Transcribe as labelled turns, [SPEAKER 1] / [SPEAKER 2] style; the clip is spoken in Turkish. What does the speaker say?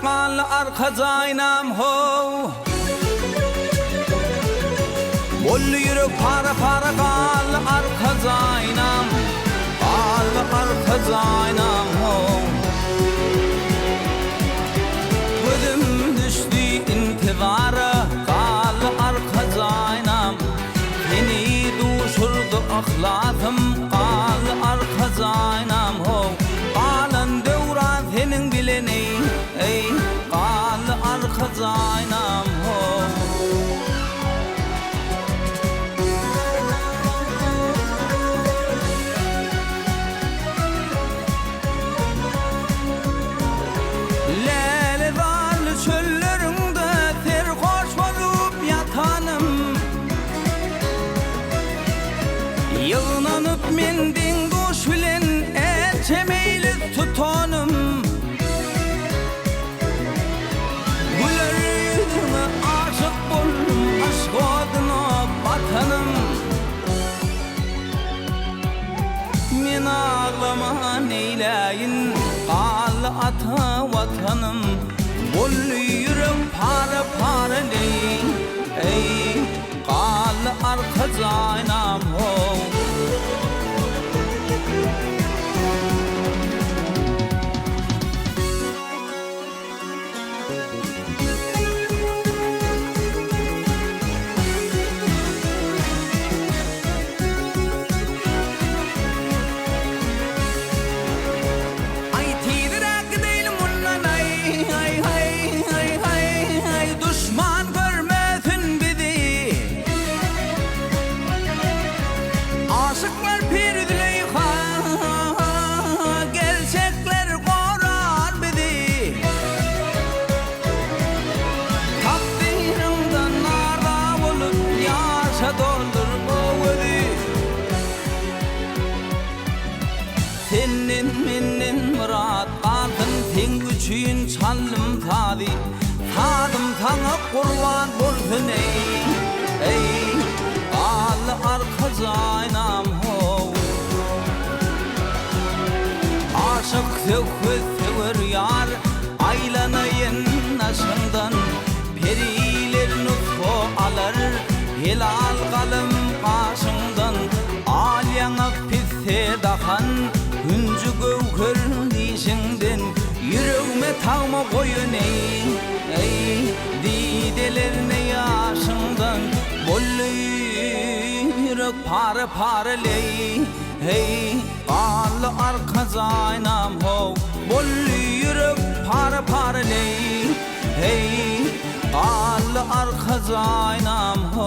[SPEAKER 1] qal arka zaynam ho Bollu yürek para para qal arka zaynam Qal arka zaynam ho Gözüm düştü intizara qal arka zaynam Seni duşurdu ahlatım qal arka zaynam ho Qalan devran senin bileni ey qal arka zaynam ho Yığınanıp mendin duş bilen elçemeyli tutanım Güler yüzüne aşık boldum aşk adına vatanım Men ağlama neyleyin qal ata vatanım Bollu yürek para para ley ey qal arka zaynam ho Aşıklar pirdiley ha gerçekler korar bizi Takdirimden nara olup yaşa doldur o ödü Senin menin murat qaldın sen üçün çalım tadi Tadım sana kurban bolsun ey qal arka zaynam ho Aşık sevküz sever yar aylanayın aşından Periler nutfu alır hilal kalım aşından Alyana pisse dahan hüncü gövkür dişinden Yüreğime tağma koyun ey didelerine yaşından Bollu yürek para para ley hey qal arka zaynam ho Bollu yürek para para ley hey qal arka zaynam ho